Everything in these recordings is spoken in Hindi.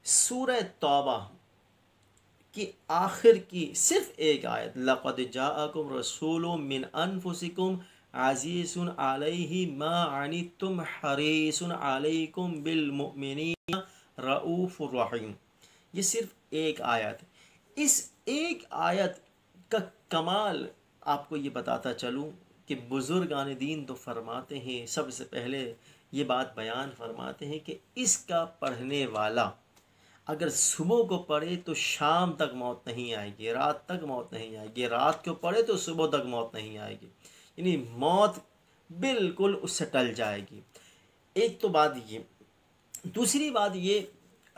सूरह तौबा कि आखिर की सिर्फ एक आयत, लक़द जाअकुम रसूलुम मिन अनफुसिकुम अज़ीज़ुन अलैहि मा अनित्तुम हरीसुन अलैकुम बिल मुमिनीना रऊफ़ुर रहीम। ये सिर्फ एक आयत, इस एक आयत का कमाल आपको ये बताता चलूँ कि बुज़ुर्गान दीन तो फरमाते हैं, सबसे पहले ये बात बयान फरमाते हैं कि इसका पढ़ने वाला अगर सुबह को पढ़े तो शाम तक मौत नहीं आएगी, रात तक मौत नहीं आएगी, रात को पढ़े तो सुबह तक मौत नहीं आएगी, यानी मौत बिल्कुल उससे टल जाएगी। एक तो बात ये। दूसरी बात ये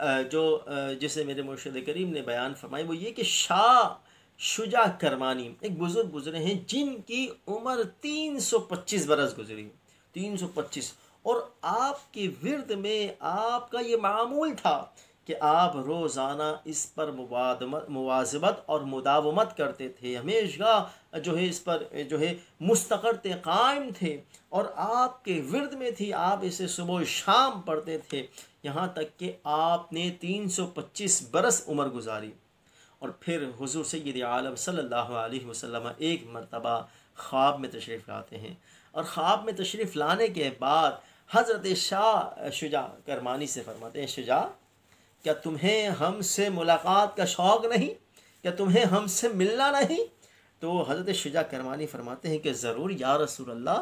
जिसे मेरे मुर्शिद करीम ने बयान फरमाई वो ये कि शाह शुजा करमानी एक बुज़ुर्ग गुजरे हैं जिनकी उम्र 325 बरस गुजरी, 325, और आपके विरद में आपका ये मामूल था कि आप रोज़ाना इस पर मुवाज़बत और मुदावमत करते थे, हमेशा जो है इस पर जो है मुस्तक़र कायम थे, और आपके विरद में थी, आप इसे सुबह शाम पढ़ते थे, यहाँ तक कि आपने 325 बरस उम्र गुजारी। और फिर हुज़ूर सय्यद आलम सल्लल्लाहु अलैहि वसल्लम एक मरतबा ख्वाब में तशरीफ़ लाते हैं, और ख्वाब में तशरीफ़ लाने के बाद हज़रत शाह शुजा करमानी से फरमाते हैं, शुजा क्या तुम्हें हमसे मुलाकात का शौक़ नहीं, क्या तुम्हें हमसे मिलना नहीं? तो हज़रत शुजा करमानी फरमाते हैं कि ज़रूर या रसूल अल्लाह,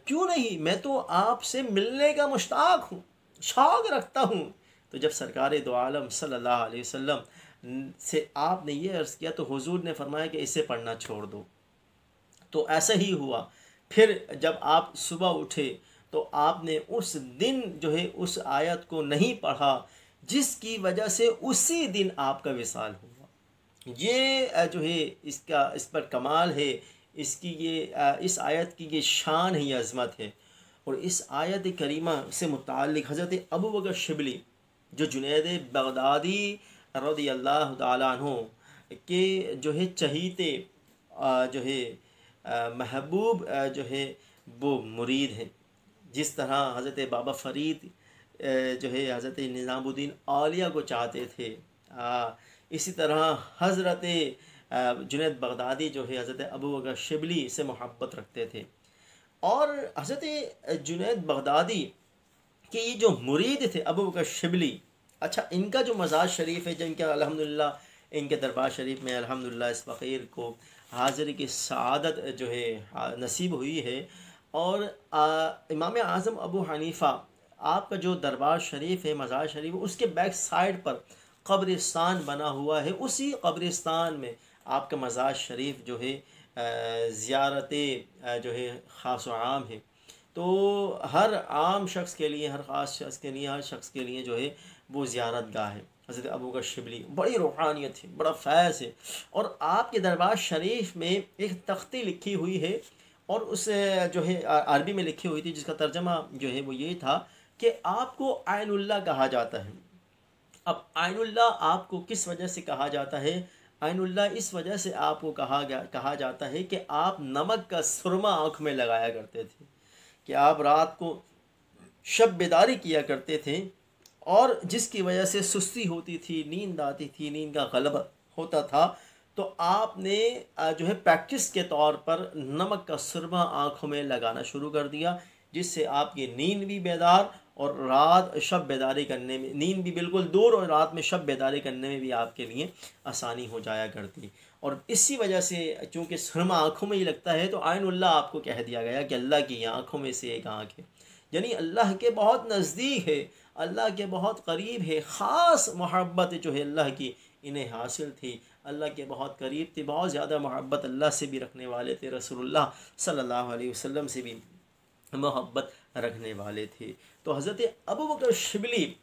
क्यों नहीं, मैं तो आपसे मिलने का मुश्ताक हूँ, शौक़ रखता हूँ। तो जब सरकार दो आलम सल्लल्लाहु अलैहि वसल्लम से आपने ये अर्ज़ किया तो हुज़ूर ने फरमाया कि इसे पढ़ना छोड़ दो। तो ऐसा ही हुआ। फिर जब आप सुबह उठे तो आपने उस दिन जो है उस आयत को नहीं पढ़ा, जिसकी वजह से उसी दिन आपका विसाल हुआ। ये जो है इस पर कमाल है, इसकी ये इस आयत की ये शान है, ये अज़मत है। और इस आयत करीमा से मुताल्लिक़ हज़रत अबू बकर शिबली जो जुनैद बगदादी रज़ी अल्लाह तआला अन्हु के जो है चहीते जो है महबूब जो है वो मुरीद हैं, जिस तरह हज़रत बाबा फ़रीद जो है हज़रत निज़ामुद्दीन औलिया को चाहते थे, इसी तरह हज़रत जुनैद बगदादी जो है हज़रत अबू बकर शिबली से मोहब्बत रखते थे। और हज़रत जुनैद बगदादी के ये जो मुरीद थे अबू बकर शिबली, अच्छा इनका जो मज़ार शरीफ है, जिनका अल्हम्दुलिल्लाह इनके दरबार शरीफ में अल्हम्दुलिल्लाह इस फ़कीर को हाज़िरी की सआदत जो है नसीब हुई है। और इमाम आज़म अबू हनीफ़ा आपका जो दरबार शरीफ है, मज़ार शरीफ, उसके बैक साइड पर कब्रिस्तान बना हुआ है, उसी कब्रिस्तान में आपका मज़ार शरीफ जो है ज़ियारत जो है ख़ास व आम है। तो हर आम शख्स के लिए, हर ख़ास शख्स के लिए, हर शख्स के लिए जो है वो ज़ियारत गाह है। हज़रत अबू बकर शिबली बड़ी रूहानियत है, बड़ा फैज़ है। और आपके दरबार शरीफ में एक तख्ती लिखी हुई है, और उस जो है अरबी में लिखी हुई थी, जिसका तर्जमा जो है वो ये था कि आपको आइनुल्लाह कहा जाता है। अब आइनुल्लाह आपको किस वजह से कहा जाता है? आइनुल्लाह इस वजह से आपको कहा जाता है कि आप नमक का सुरमा आँख में लगाया करते थे, कि आप रात को शब बेदारी किया करते थे, और जिसकी वजह से सुस्ती होती थी, नींद आती थी, नींद का गलबा होता था। तो आपने जो है प्रैक्टिस के तौर पर नमक का सुरमा आँखों में लगाना शुरू कर दिया, जिससे आपकी नींद भी बेदार और रात शब बेदारी करने में, नींद भी बिल्कुल दूर और रात में शब बेदारी करने में भी आपके लिए आसानी हो जाया करती। और इसी वजह से चूँकि सुरमा आँखों में ही लगता है, तो आइनुल्लाह आपको कह दिया गया कि अल्लाह की आँखों में से एक आँख है, यानी अल्लाह के बहुत नज़दीक है, अल्लाह के बहुत करीब है। ख़ास मोहब्बत जो है अल्लाह की इन्हें हासिल थी, अल्लाह के बहुत करीब थे, बहुत ज़्यादा मोहब्बत अल्लाह से भी रखने वाले थे, रसूलुल्लाह सल्लल्लाहु अलैहि वसल्लम से भी मोहब्बत रखने वाले थे। तो हज़रत अबू बकर शिबली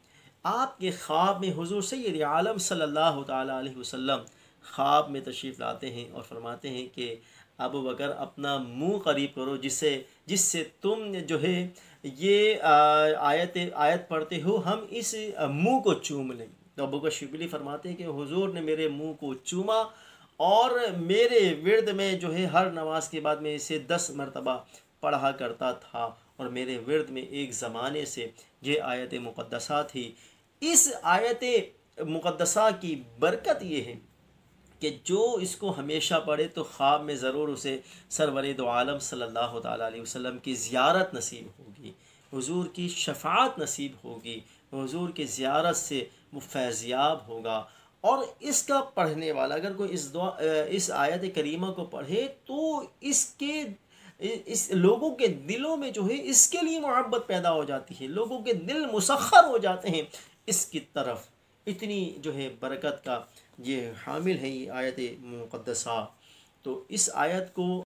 आपके ख्वाब में हुज़ूर सय्यद आलम सल्लल्लाहु तआला अलैहि वसल्लम ख्वाब में तशरीफ़ लाते हैं और फरमाते हैं कि अबू बकर अपना मुँह करीब करो, जिससे तुम जो है ये आयत पढ़ते हो, हम इस मुँह को चूम लें। तो अबू बकर शिबली फरमाते हैं कि हुज़ूर ने मेरे मुँह को चूमा, और मेरे विरद में जो है हर नमाज के बाद मैं इसे 10 मरतबा पढ़ा करता था, और मेरे विरद में एक ज़माने से ये आयत मुक़द्दसा थी। इस आयत मुक़द्दसा की बरकत ये है कि जो इसको हमेशा पढ़े तो ख्वाब में ज़रूर उसे सरवर दो आलम सल्लल्लाहु ताला अलैहि वसल्लम की ज़ियारत नसीब होगी, हुज़ूर की शफ़ाअत नसीब होगी, हुज़ूर की ज़ियारत से वो फैज़याब होगा। और इसका पढ़ने वाला अगर कोई इस आयत करीमा को पढ़े तो इसके इस लोगों के दिलों में जो है इसके लिए मोहब्बत पैदा हो जाती है, लोगों के दिल मुसख्खर हो जाते हैं इसकी तरफ। इतनी जो है बरकत का ये हामिल है ये आयत मुक़द्दसा। तो इस आयत को